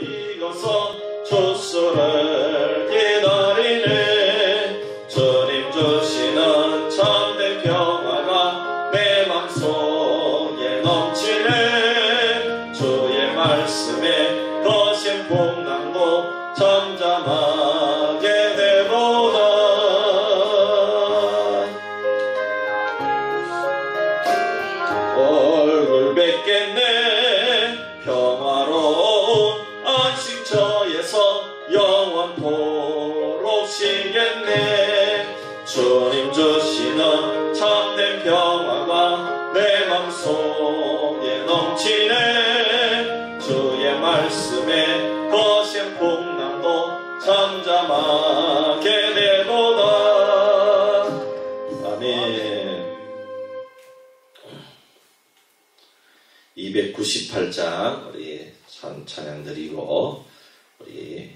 이곳은 주수를 기다리네. 주님 주시는 참된 평화가 내 맘속에 넘치네. 주의 말씀에 거신 풍랑도 잠잠하게 되보다. 얼굴 뵙겠네. 평화로운 안식처에서 영원토록 쉬겠네. 주님 주시는 참된 평화가 내 맘속에 넘치네. 주의 말씀에 거센 풍랑도 잠잠하게 되도다. 아멘. 298장 우리 찬양 드리고 우리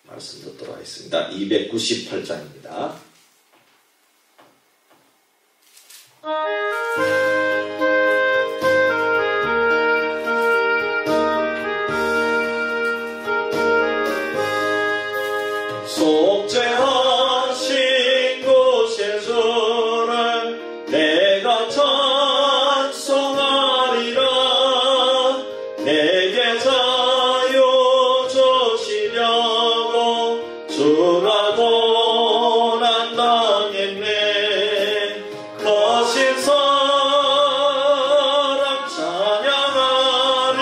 말씀 듣도록 하겠습니다. 298장입니다. 속죄하신 곳의 주를 내가 찬송하리라. 내게 자유 주시려고 주가 고난당했네. 거신 사랑 찬양하리.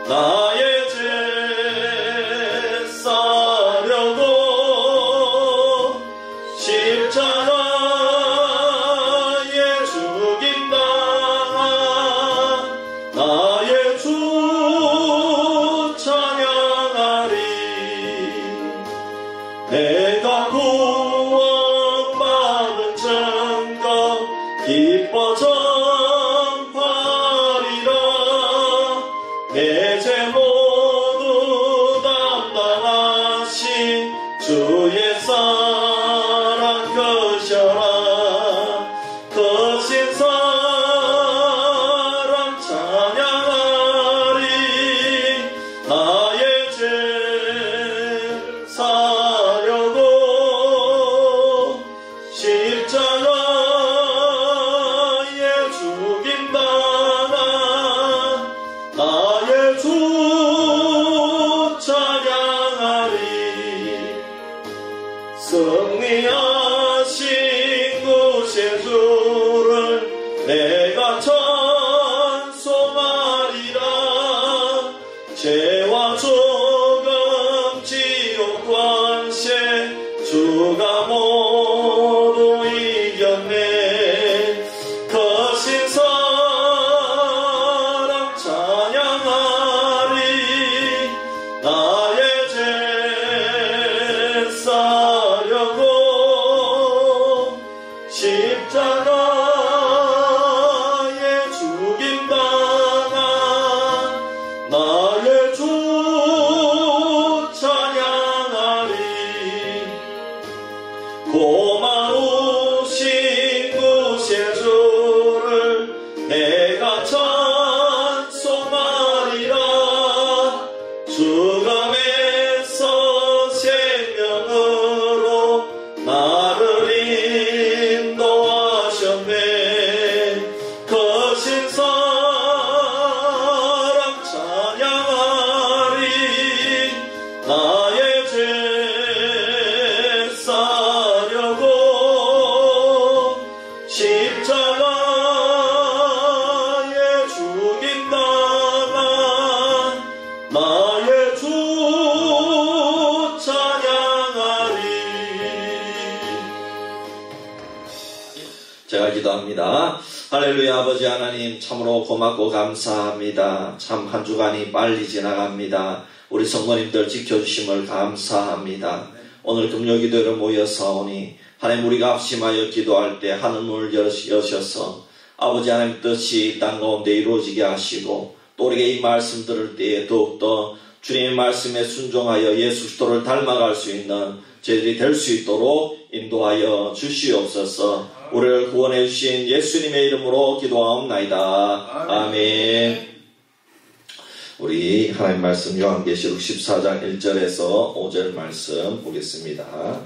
나의 죄 싸려고 십자가에 죽임당한 나의 주 찬양하리. 내가 구원받은 증거 기뻐 전파리라. 내 죄 모두 담당하신 주의 사랑 크셔라. 거신 사랑 찬양하리. 나의 죄 사려고 십자가에 죽임당한 나의 주 찬양하리. 승리하신 곳의 주를 내가 찬송하리라. 죄와 죽음 지옥 관세 주가 모두 이겼네. 거신 사랑 찬양하리. 나의 죄 싸려고 십자가에 죽임당한 나의 주 찬양하리. 고마우신 곳의 주를 내가 찬송하리라. 주감에서 생명으로 나를 인도하셨네. 거신 사랑 찬양하리. 나의 죄 싸려고 십자가에 죽임당한 나의 주 찬양하리. 제가 기도합니다. 할렐루야. 아버지 하나님 참으로 고맙고 감사합니다. 참 한 주간이 빨리 지나갑니다. 우리 성도님들 지켜주심을 감사합니다. 오늘 금요기도로 모여사오니 하나님 우리가 합심하여 기도할 때 하늘문을 여셔서 아버지 하나님 뜻이 땅 가운데 이루어지게 하시고 또 우리에게 이 말씀 들을 때에 더욱더 주님의 말씀에 순종하여 예수 그리스도를 닮아갈 수 있는 저희들이 될 수 있도록 인도하여 주시옵소서. 우리를 구원해 주신 예수님의 이름으로 기도하옵나이다. 아멘. 우리 하나님 말씀 요한계시록 14장 1절에서 5절 말씀 보겠습니다.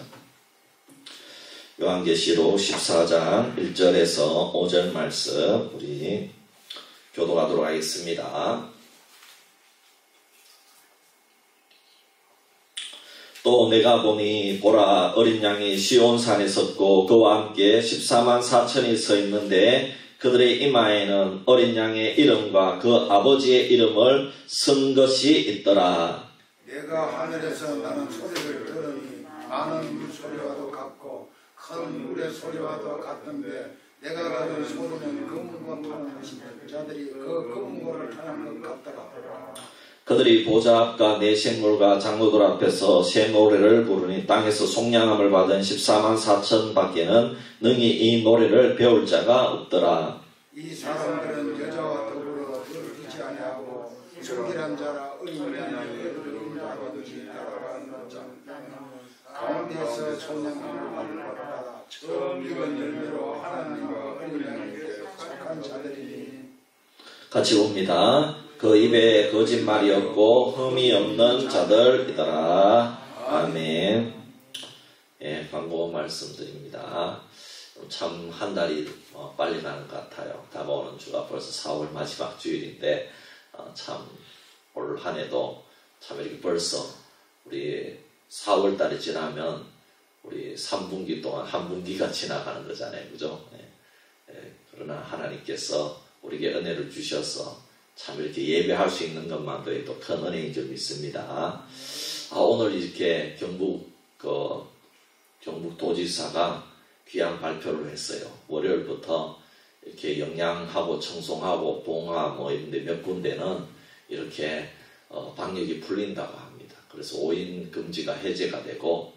요한계시록 14장 1절에서 5절 말씀 우리 교독하도록 하겠습니다. 또 내가 보니 보라 어린 양이 시온산에 섰고 그와 함께 14만 4천이 서 있는데 그들의 이마에는 어린 양의 이름과 그 아버지의 이름을 쓴 것이 있더라. 내가 하늘에서 나는 소리를 들으니 많은 물소리와도 같고 큰 물의 소리와도 같던데 내가 가진 소리는 금과 타는 자들이 그 금고를 타는 것 같더라. 그들이 보좌 앞과 네 생물과 장로들 앞에서 새 노래를 부르니 땅에서 속량함을 받은 14만 4천 밖에는 능히 이 노래를 배울 자가 없더라. 이 사람들은 여자와 더불어 들지 아니하고 순결한 자라 어린 양이 자든지 따라가는 자 가운데에서 속량함을 받아 처음 익은 열매로 하나님과 어린 양에게 속한 자들이니. 같이 봅니다. 그 입에 거짓말이 없고 흠이 없는 자들이더라. 아멘. 예, 광고 말씀드립니다. 참 한 달이 빨리 가는 것 같아요. 다가오는 주가 벌써 4월 마지막 주일인데 참 올 한 해도 참 이렇게 벌써 우리 4월 달이 지나면 우리 3분기 동안 한 분기가 지나가는 거잖아요. 그죠? 예, 예, 그러나 하나님께서 우리에게 은혜를 주셔서 참 이렇게 예배할 수 있는 것만도 해도 큰 은혜인 줄 믿습니다. 오늘 이렇게 경북도지사가 귀한 발표를 했어요. 월요일부터 이렇게 영양하고 청송하고 봉화 이런데 몇 군데는 이렇게 방역이 풀린다고 합니다. 그래서 5인 금지가 해제가 되고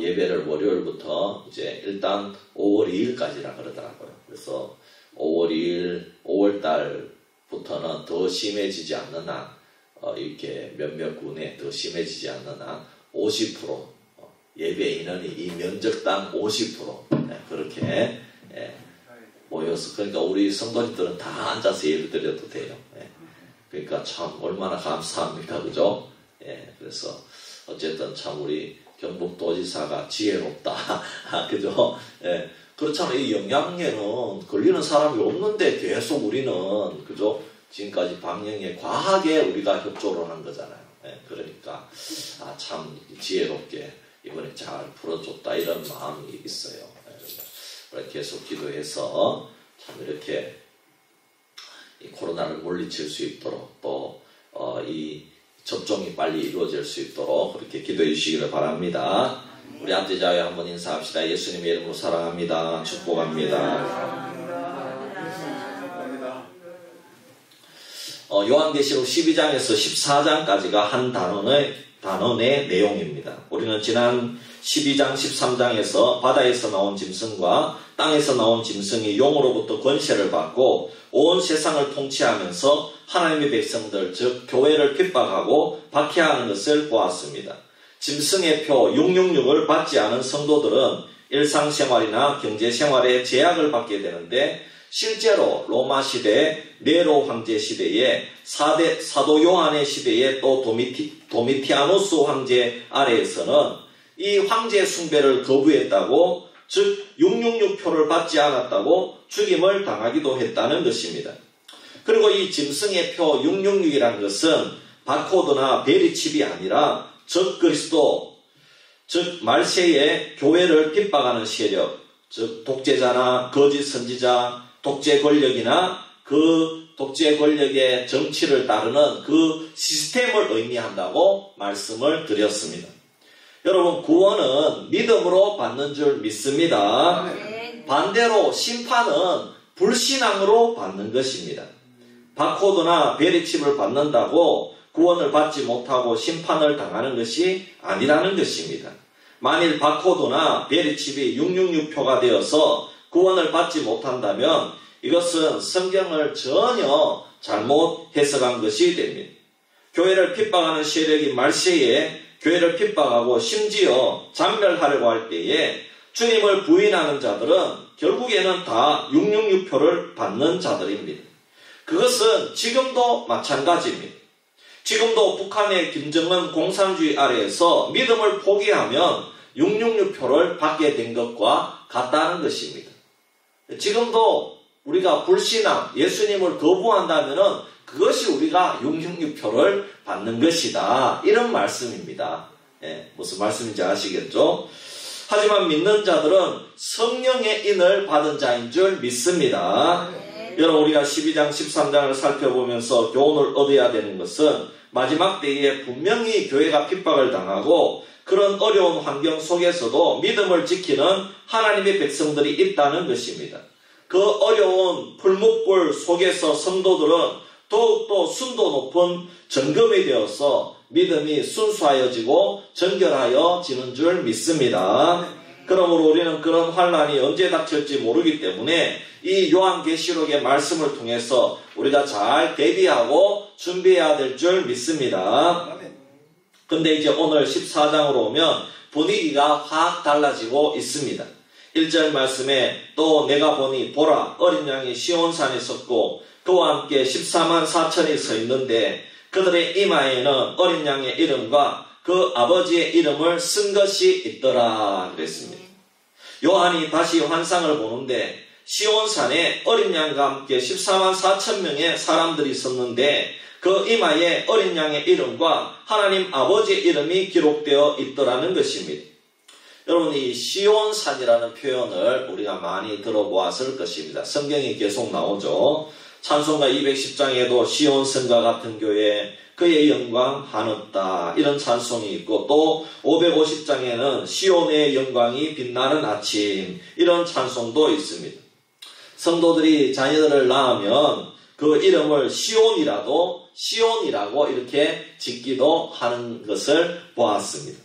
예배를 월요일부터 이제 일단 5월 2일까지라 그러더라고요. 그래서 5월 2일, 5월달 부터는 더 심해지지 않는 한 이렇게 몇몇 군에 더 심해지지 않는 한 50% 예배 인원이 이 면적당 50% 그렇게 모여서 그러니까 우리 성도님들은 다 앉아서 예배 드려도 돼요. 그러니까 참 얼마나 감사합니까, 그죠? 그래서 어쨌든 참 우리 경북도지사가 지혜롭다, 그죠? 그렇잖아요. 이 영양계는 걸리는 사람이 없는데 계속 우리는, 그죠? 지금까지 방역에 과하게 우리가 협조를 한 거잖아요. 그러니까, 참 지혜롭게 이번에 잘 풀어줬다, 이런 마음이 있어요. 계속 기도해서 참 이렇게 이 코로나를 물리칠 수 있도록 또, 이 접종이 빨리 이루어질 수 있도록 그렇게 기도해 주시기를 바랍니다. 우리 앞뒤자에 한번 인사합시다. 예수님의 이름으로 사랑합니다. 축복합니다. 요한계시록 12장에서 14장까지가 한 단원의 내용입니다. 우리는 지난 12장, 13장에서 바다에서 나온 짐승과 땅에서 나온 짐승이 용으로부터 권세를 받고 온 세상을 통치하면서 하나님의 백성들, 즉 교회를 핍박하고 박해하는 것을 보았습니다. 짐승의 표 666을 받지 않은 성도들은 일상생활이나 경제생활에 제약을 받게 되는데 실제로 로마 시대, 네로 황제 시대에 사도 요한의 시대에 또 도미티아누스 황제 아래에서는 이 황제 숭배를 거부했다고, 즉 666표를 받지 않았다고 죽임을 당하기도 했다는 것입니다. 그리고 이 짐승의 표 666이라는 것은 바코드나 베리칩이 아니라 적그리스도, 즉 말세에 교회를 핍박하는 세력, 즉 독재자나 거짓 선지자, 독재 권력이나 그 독재 권력의 정치를 따르는 그 시스템을 의미한다고 말씀을 드렸습니다. 여러분, 구원은 믿음으로 받는 줄 믿습니다. 반대로 심판은 불신앙으로 받는 것입니다. 바코드나 베리칩을 받는다고 구원을 받지 못하고 심판을 당하는 것이 아니라는 것입니다. 만일 바코드나 베리칩이 666표가 되어서 구원을 받지 못한다면 이것은 성경을 전혀 잘못 해석한 것이 됩니다. 교회를 핍박하는 세력이 말세에 교회를 핍박하고 심지어 장멸하려고 할 때에 주님을 부인하는 자들은 결국에는 다 666표를 받는 자들입니다. 그것은 지금도 마찬가지입니다. 지금도 북한의 김정은 공산주의 아래에서 믿음을 포기하면 666표를 받게 된 것과 같다는 것입니다. 지금도 우리가 불신앙, 예수님을 거부한다면 그것이 우리가 666표를 받는 것이다. 이런 말씀입니다. 무슨 말씀인지 아시겠죠? 하지만 믿는 자들은 성령의 인을 받은 자인 줄 믿습니다. 여러분, 우리가 12장, 13장을 살펴보면서 교훈을 얻어야 되는 것은 마지막 때에 분명히 교회가 핍박을 당하고 그런 어려운 환경 속에서도 믿음을 지키는 하나님의 백성들이 있다는 것입니다. 그 어려운 풀목불 속에서 성도들은 더욱더 순도 높은 점검이 되어서 믿음이 순수하여지고 정결하여지는 줄 믿습니다. 그러므로 우리는 그런 환난이 언제 닥칠지 모르기 때문에 이 요한계시록의 말씀을 통해서 우리가 잘 대비하고 준비해야 될 줄 믿습니다. 근데 이제 오늘 14장으로 오면 분위기가 확 달라지고 있습니다. 1절 말씀에 또 내가 보니 보라 어린 양이 시온산에 섰고 그와 함께 14만 4천이 서 있는데 그들의 이마에는 어린 양의 이름과 그 아버지의 이름을 쓴 것이 있더라 그랬습니다. 요한이 다시 환상을 보는데 시온산에 어린 양과 함께 14만 4천 명의 사람들이 섰는데 그 이마에 어린 양의 이름과 하나님 아버지의 이름이 기록되어 있더라는 것입니다. 여러분, 이 시온산이라는 표현을 우리가 많이 들어보았을 것입니다. 성경이 계속 나오죠. 찬송가 210장에도 시온성과 같은 교회, 그의 영광 한없다 이런 찬송이 있고 또 550장에는 시온의 영광이 빛나는 아침 이런 찬송도 있습니다. 성도들이 자녀들을 낳으면 그 이름을 시온이라고 이렇게 짓기도 하는 것을 보았습니다.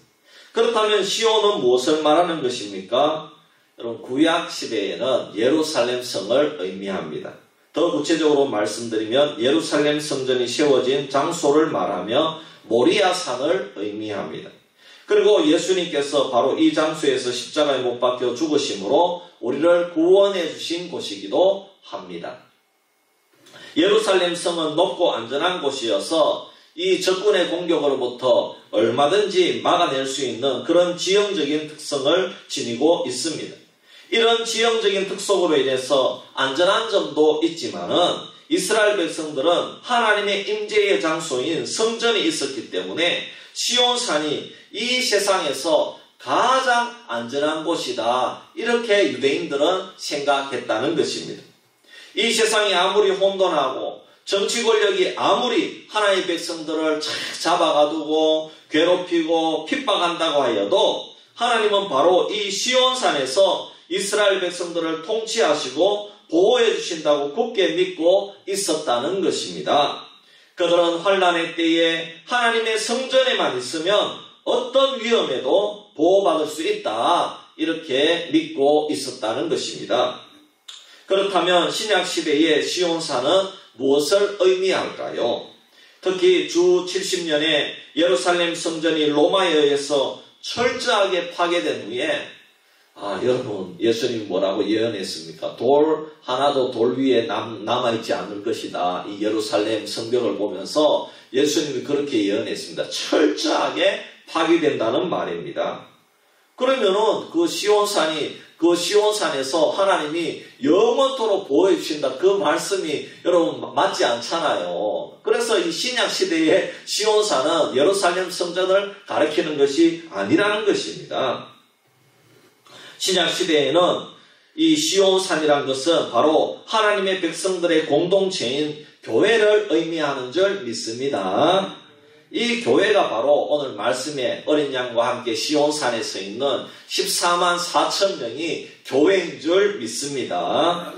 그렇다면 시온은 무엇을 말하는 것입니까? 여러분, 구약 시대에는 예루살렘 성을 의미합니다. 더 구체적으로 말씀드리면 예루살렘 성전이 세워진 장소를 말하며 모리아산을 의미합니다. 그리고 예수님께서 바로 이 장소에서 십자가에 못 박혀 죽으심으로 우리를 구원해 주신 곳이기도 합니다. 예루살렘 성은 높고 안전한 곳이어서 이 적군의 공격으로부터 얼마든지 막아낼 수 있는 그런 지형적인 특성을 지니고 있습니다. 이런 지형적인 특성으로 인해서 안전한 점도 있지만은 이스라엘 백성들은 하나님의 임재의 장소인 성전이 있었기 때문에 시온산이 이 세상에서 가장 안전한 곳이다. 이렇게 유대인들은 생각했다는 것입니다. 이 세상이 아무리 혼돈하고 정치 권력이 아무리 하나님의 백성들을 잡아가두고 괴롭히고 핍박한다고 하여도 하나님은 바로 이 시온산에서 이스라엘 백성들을 통치하시고 보호해 주신다고 굳게 믿고 있었다는 것입니다. 그들은 환난의 때에 하나님의 성전에만 있으면 어떤 위험에도 보호받을 수 있다. 이렇게 믿고 있었다는 것입니다. 그렇다면 신약 시대의 시온산은 무엇을 의미할까요? 특히 주 70년에 예루살렘 성전이 로마에 의해서 철저하게 파괴된 후에 여러분, 예수님이 뭐라고 예언했습니까? 돌 하나도 돌 위에 남아있지 않을 것이다. 이 예루살렘 성벽을 보면서 예수님이 그렇게 예언했습니다. 철저하게 파괴된다는 말입니다. 그러면은 그 시온산에서 하나님이 영원토록 보호해 주신다. 그 말씀이 여러분 맞지 않잖아요. 그래서 이 신약 시대의 시온산은 예루살렘 성전을 가리키는 것이 아니라는 것입니다. 신약 시대에는 이 시온산이란 것은 바로 하나님의 백성들의 공동체인 교회를 의미하는 줄 믿습니다. 이 교회가 바로 오늘 말씀에 어린 양과 함께 시온산에 서 있는 14만 4천 명이 교회인 줄 믿습니다.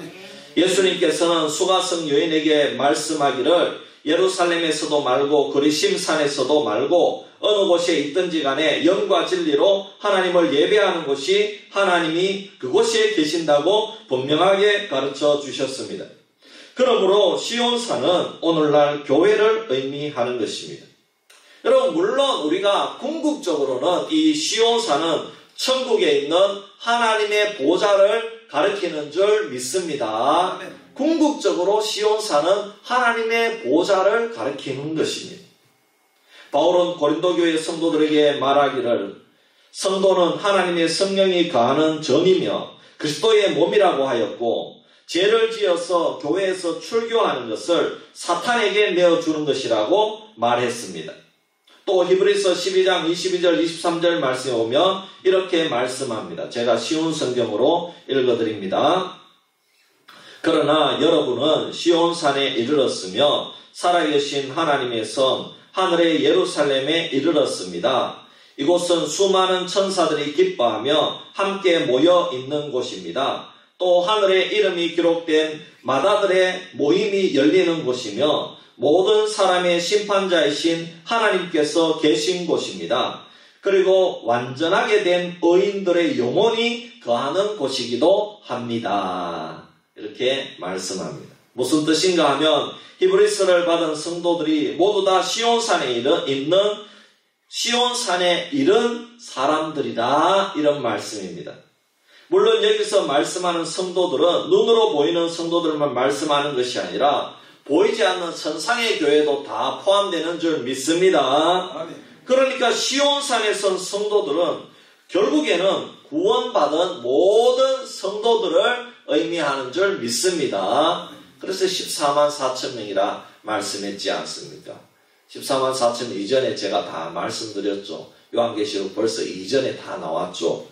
예수님께서는 수가성 여인에게 말씀하기를 예루살렘에서도 말고 그리심산에서도 말고 어느 곳에 있든지 간에 영과 진리로 하나님을 예배하는 곳이 하나님이 그곳에 계신다고 분명하게 가르쳐 주셨습니다. 그러므로 시온산은 오늘날 교회를 의미하는 것입니다. 여러분, 물론 우리가 궁극적으로는 이 시온산은 천국에 있는 하나님의 보좌를 가리키는 줄 믿습니다. 궁극적으로 시온산은 하나님의 보좌를 가리키는 것입니다. 바울은 고린도 교회 성도들에게 말하기를 성도는 하나님의 성령이 거하는 전이며 그리스도의 몸이라고 하였고 죄를 지어서 교회에서 출교하는 것을 사탄에게 내어주는 것이라고 말했습니다. 또 히브리서 12장 22절 23절 말씀에 오면 이렇게 말씀합니다. 제가 쉬운 성경으로 읽어드립니다. 그러나 여러분은 시온산에 이르렀으며 살아계신 하나님의 성 하늘의 예루살렘에 이르렀습니다. 이곳은 수많은 천사들이 기뻐하며 함께 모여 있는 곳입니다. 또 하늘에 이름이 기록된 마다들의 모임이 열리는 곳이며 모든 사람의 심판자이신 하나님께서 계신 곳입니다. 그리고 완전하게 된 의인들의 영혼이 거하는 곳이기도 합니다. 이렇게 말씀합니다. 무슨 뜻인가 하면 히브리서를 받은 성도들이 모두 다 시온산에 이른 사람들이다, 이런 말씀입니다. 물론 여기서 말씀하는 성도들은 눈으로 보이는 성도들만 말씀하는 것이 아니라 보이지 않는 천상의 교회도 다 포함되는 줄 믿습니다. 그러니까 시온산에 선 성도들은 결국에는 구원받은 모든 성도들을 의미하는 줄 믿습니다. 그래서 14만 4천 명이라 말씀했지 않습니까? 14만 4천 이전에 제가 다 말씀드렸죠. 요한계시록 벌써 이전에 다 나왔죠.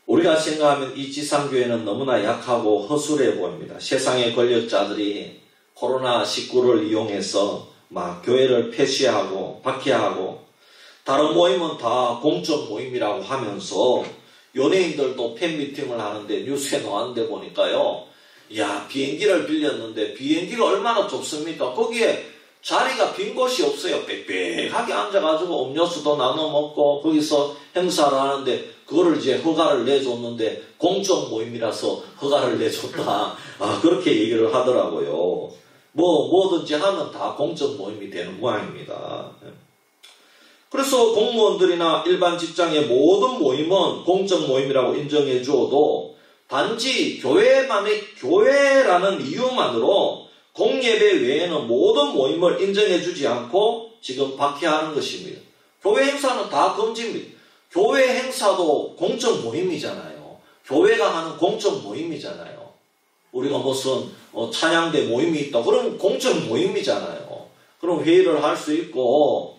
우리가 생각하면 이 지상교회는 너무나 약하고 허술해 보입니다. 세상의 권력자들이 코로나19를 이용해서 막 교회를 폐쇄하고 박해하고 다른 모임은 다 공적 모임이라고 하면서 연예인들도 팬미팅을 하는데 뉴스에 나왔는데 보니까요. 야, 비행기를 빌렸는데 비행기가 얼마나 좁습니까? 거기에 자리가 빈 곳이 없어요. 빽빽하게 앉아가지고 음료수도 나눠 먹고 거기서 행사를 하는데 그거를 이제 허가를 내줬는데 공적 모임이라서 허가를 내줬다. 그렇게 얘기를 하더라고요. 뭐든지 하면 다 공적 모임이 되는 모양입니다. 그래서 공무원들이나 일반 직장의 모든 모임은 공적 모임이라고 인정해 주어도 단지 교회라는 이유만으로 공예배 외에는 모든 모임을 인정해 주지 않고 지금 박해하는 것입니다. 교회 행사는 다 금지입니다. 교회 행사도 공적 모임이잖아요. 교회가 하는 공적 모임이잖아요. 우리가 무슨 찬양대 모임이 있다. 그럼 공적 모임이잖아요. 그럼 회의를 할 수 있고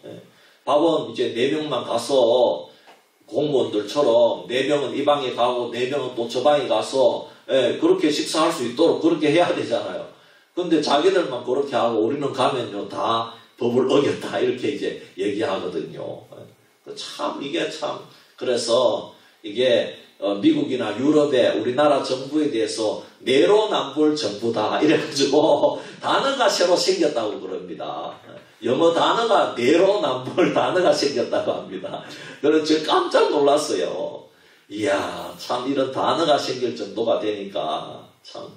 밥은 이제 4명만 가서 공무원들처럼 4명은 이 방에 가고 4명은 또 저 방에 가서 그렇게 식사할 수 있도록 그렇게 해야 되잖아요. 근데 자기들만 그렇게 하고 우리는 가면요 다 법을 어겼다 이렇게 이제 얘기하거든요. 참 이게 참 그래서 이게 미국이나 유럽의 우리나라 정부에 대해서 내로남불 정부다 이래가지고 단어가 새로 생겼다고 그럽니다. 영어 단어가 내로남불 단어가 생겼다고 합니다. 그래서 제가 깜짝 놀랐어요. 이야 참 이런 단어가 생길 정도가 되니까 참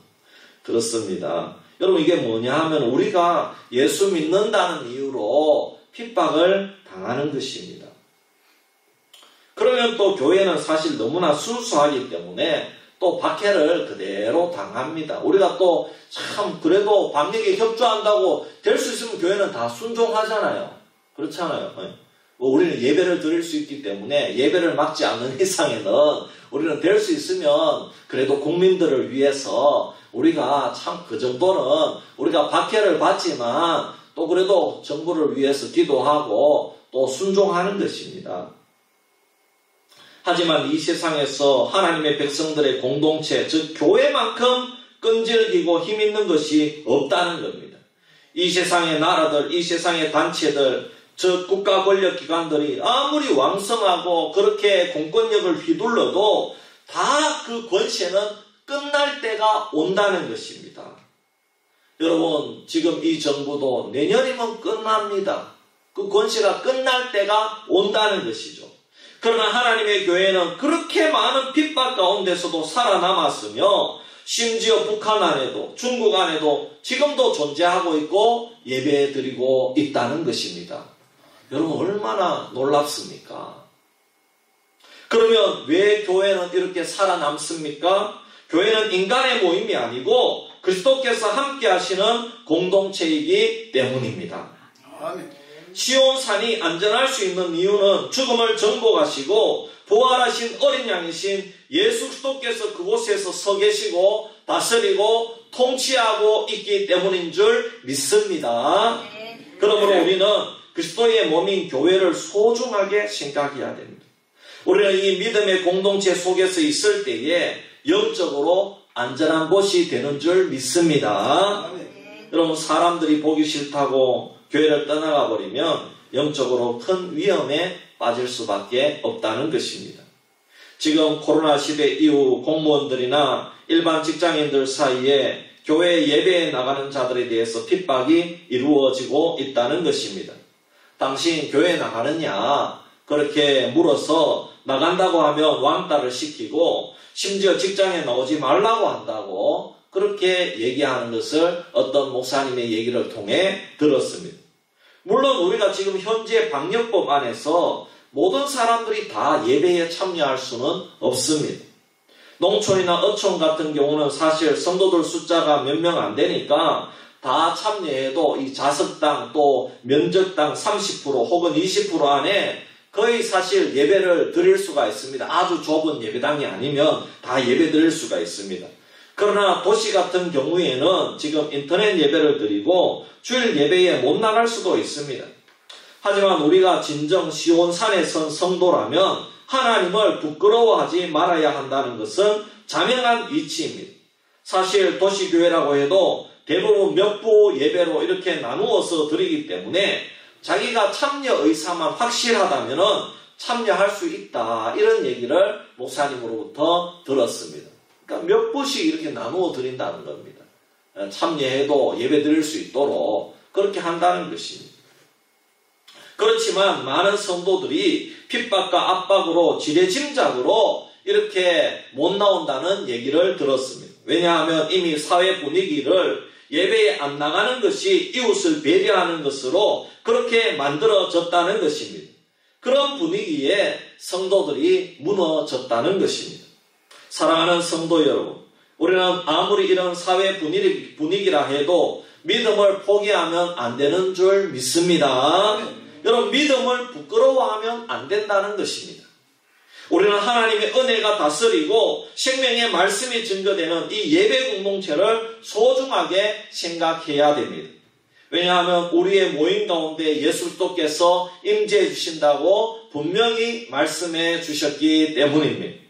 그렇습니다. 여러분 이게 뭐냐 하면 우리가 예수 믿는다는 이유로 핍박을 당하는 것입니다. 그러면 또 교회는 사실 너무나 순수하기 때문에 또 박해를 그대로 당합니다. 우리가 또 참 그래도 방역에 협조한다고 될 수 있으면 교회는 다 순종하잖아요. 그렇잖아요. 우리는 예배를 드릴 수 있기 때문에 예배를 막지 않는 이상에는 우리는 될 수 있으면 그래도 국민들을 위해서 우리가 참 그 정도는 우리가 박해를 받지만 또 그래도 정부를 위해서 기도하고 또 순종하는 것입니다. 하지만 이 세상에서 하나님의 백성들의 공동체, 즉 교회만큼 끈질기고 힘있는 것이 없다는 겁니다. 이 세상의 나라들, 이 세상의 단체들, 즉 국가 권력기관들이 아무리 왕성하고 그렇게 공권력을 휘둘러도 다 그 권세는 끝날 때가 온다는 것입니다. 여러분 지금 이 정부도 내년이면 끝납니다. 그 권세가 끝날 때가 온다는 것이죠. 그러나 하나님의 교회는 그렇게 많은 핍박 가운데서도 살아남았으며 심지어 북한 안에도 중국 안에도 지금도 존재하고 있고 예배드리고 있다는 것입니다. 여러분 얼마나 놀랍습니까? 그러면 왜 교회는 이렇게 살아남습니까? 교회는 인간의 모임이 아니고 그리스도께서 함께 하시는 공동체이기 때문입니다. 아멘. 시온산이 안전할 수 있는 이유는 죽음을 정복하시고 부활하신 어린 양이신 예수 그리스도께서 그곳에서 서 계시고 다스리고 통치하고 있기 때문인 줄 믿습니다. 그러므로 우리는 그리스도의 몸인 교회를 소중하게 생각해야 됩니다. 우리는 이 믿음의 공동체 속에서 있을 때에 영적으로 안전한 곳이 되는 줄 믿습니다. 여러분, 사람들이 보기 싫다고 교회를 떠나가 버리면 영적으로 큰 위험에 빠질 수밖에 없다는 것입니다. 지금 코로나 시대 이후 공무원들이나 일반 직장인들 사이에 교회 예배에 나가는 자들에 대해서 핍박이 이루어지고 있다는 것입니다. 당신 교회 나가느냐? 그렇게 물어서 나간다고 하면 왕따를 시키고 심지어 직장에 나오지 말라고 한다고 그렇게 얘기하는 것을 어떤 목사님의 얘기를 통해 들었습니다. 물론 우리가 지금 현재 방역법 안에서 모든 사람들이 다 예배에 참여할 수는 없습니다. 농촌이나 어촌 같은 경우는 사실 성도들 숫자가 몇 명 안 되니까 다 참여해도 이 자석당 또 면적당 30% 혹은 20% 안에 거의 사실 예배를 드릴 수가 있습니다. 아주 좁은 예배당이 아니면 다 예배 드릴 수가 있습니다. 그러나 도시 같은 경우에는 지금 인터넷 예배를 드리고 주일 예배에 못 나갈 수도 있습니다. 하지만 우리가 진정 시온산에 선 성도라면 하나님을 부끄러워하지 말아야 한다는 것은 자명한 이치입니다. 사실 도시교회라고 해도 대부분 몇 부 예배로 이렇게 나누어서 드리기 때문에 자기가 참여 의사만 확실하다면 참여할 수 있다, 이런 얘기를 목사님으로부터 들었습니다. 그러니까 몇 부씩 이렇게 나누어 드린다는 겁니다. 참여해도 예배 드릴 수 있도록 그렇게 한다는 것입니다. 그렇지만 많은 성도들이 핍박과 압박으로 지레짐작으로 이렇게 못 나온다는 얘기를 들었습니다. 왜냐하면 이미 사회 분위기를 예배에 안 나가는 것이 이웃을 배려하는 것으로 그렇게 만들어졌다는 것입니다. 그런 분위기에 성도들이 무너졌다는 것입니다. 사랑하는 성도 여러분, 우리는 아무리 이런 사회 분위기라 해도 믿음을 포기하면 안 되는 줄 믿습니다. 여러분, 믿음을 부끄러워하면 안 된다는 것입니다. 우리는 하나님의 은혜가 다스리고 생명의 말씀이 증거되는 이 예배 공동체를 소중하게 생각해야 됩니다. 왜냐하면 우리의 모임 가운데 예수 그리스도께서 임재해 주신다고 분명히 말씀해 주셨기 때문입니다.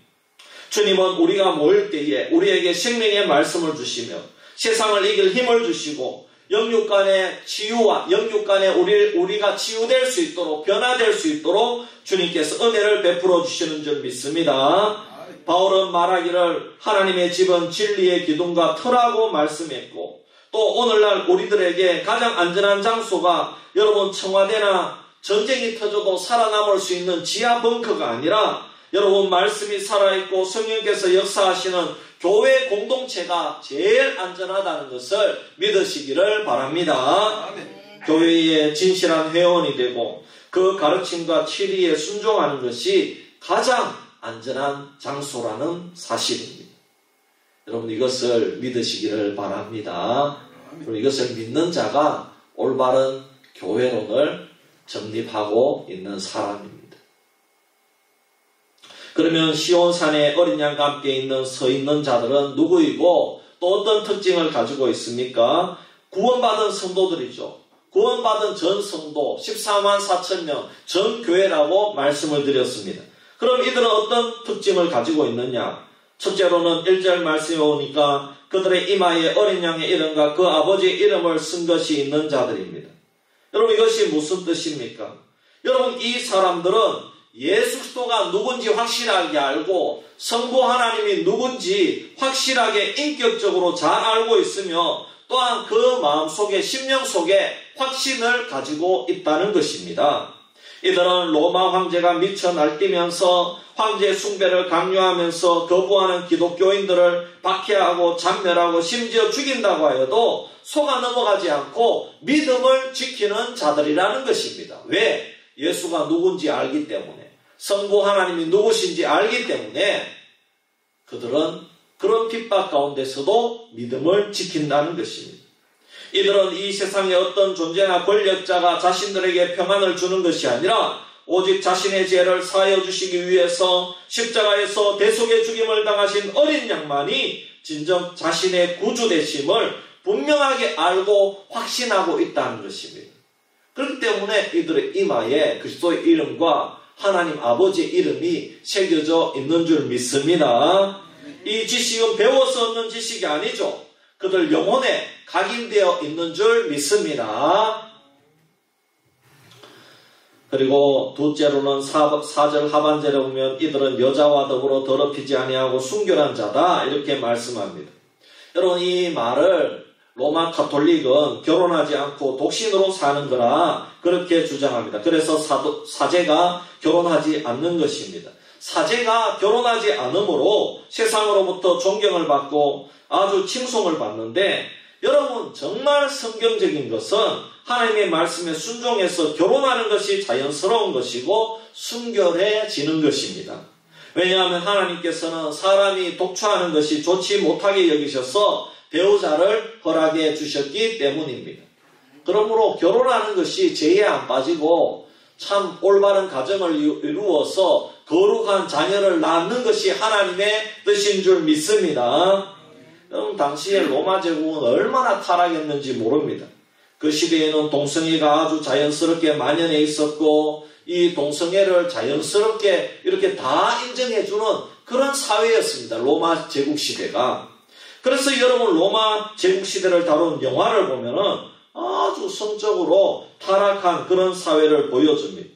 주님은 우리가 모일 때에 우리에게 생명의 말씀을 주시며 세상을 이길 힘을 주시고 영육 간의 치유와 영육 간에 우리가 치유될 수 있도록 변화될 수 있도록 주님께서 은혜를 베풀어 주시는 줄 믿습니다. 바울은 말하기를 하나님의 집은 진리의 기둥과 터라고 말씀했고, 또 오늘날 우리들에게 가장 안전한 장소가 여러분 청와대나 전쟁이 터져도 살아남을 수 있는 지하 벙커가 아니라 여러분 말씀이 살아있고 성령께서 역사하시는 교회 공동체가 제일 안전하다는 것을 믿으시기를 바랍니다. 교회의 진실한 회원이 되고 그 가르침과 치리에 순종하는 것이 가장 안전한 장소라는 사실입니다. 여러분, 이것을 믿으시기를 바랍니다. 그리고 이것을 믿는 자가 올바른 교회론을 정립하고 있는 사람입니다. 그러면 시온산에 어린 양과 함께 서 있는 자들은 누구이고 또 어떤 특징을 가지고 있습니까? 구원받은 성도들이죠. 구원받은 전 성도 14만 4천 명 전 교회라고 말씀을 드렸습니다. 그럼 이들은 어떤 특징을 가지고 있느냐? 첫째로는 1절 말씀에 오니까 그들의 이마에 어린 양의 이름과 그 아버지의 이름을 쓴 것이 있는 자들입니다. 여러분, 이것이 무슨 뜻입니까? 여러분, 이 사람들은 예수 그리스도가 누군지 확실하게 알고 성부 하나님이 누군지 확실하게 인격적으로 잘 알고 있으며 또한 그 마음속에 심령 속에 확신을 가지고 있다는 것입니다. 이들은 로마 황제가 미쳐 날뛰면서 황제 숭배를 강요하면서 거부하는 기독교인들을 박해하고 잔멸하고 심지어 죽인다고 하여도 속아 넘어가지 않고 믿음을 지키는 자들이라는 것입니다. 왜? 예수가 누군지 알기 때문에, 성부 하나님이 누구신지 알기 때문에 그들은 그런 핍박 가운데서도 믿음을 지킨다는 것입니다. 이들은 이 세상의 어떤 존재나 권력자가 자신들에게 평안을 주는 것이 아니라 오직 자신의 죄를 사하여 주시기 위해서 십자가에서 대속의 죽임을 당하신 어린 양만이 진정 자신의 구주 되심을 분명하게 알고 확신하고 있다는 것입니다. 그렇기 때문에 이들의 이마에 그리스도의 이름과 하나님 아버지의 이름이 새겨져 있는 줄 믿습니다. 이 지식은 배워서 얻는 지식이 아니죠. 그들 영혼에 각인되어 있는 줄 믿습니다. 그리고 둘째로는 4절 하반절에 보면 이들은 여자와 더불어 더럽히지 아니하고 순결한 자다 이렇게 말씀합니다. 여러분 이 말을 로마 카톨릭은 결혼하지 않고 독신으로 사는 거라 그렇게 주장합니다. 그래서 사제가 결혼하지 않는 것입니다. 사제가 결혼하지 않으므로 세상으로부터 존경을 받고 아주 칭송을 받는데 여러분 정말 성경적인 것은 하나님의 말씀에 순종해서 결혼하는 것이 자연스러운 것이고 순결해지는 것입니다. 왜냐하면 하나님께서는 사람이 독처하는 것이 좋지 못하게 여기셔서 배우자를 허락해 주셨기 때문입니다. 그러므로 결혼하는 것이 죄에 안 빠지고 참 올바른 가정을 이루어서 거룩한 자녀를 낳는 것이 하나님의 뜻인 줄 믿습니다. 여러분 당시에 로마 제국은 얼마나 타락했는지 모릅니다. 그 시대에는 동성애가 아주 자연스럽게 만연해 있었고 이 동성애를 자연스럽게 이렇게 다 인정해주는 그런 사회였습니다. 로마 제국 시대가. 그래서 여러분 로마 제국 시대를 다룬 영화를 보면은 아주 성적으로 타락한 그런 사회를 보여줍니다.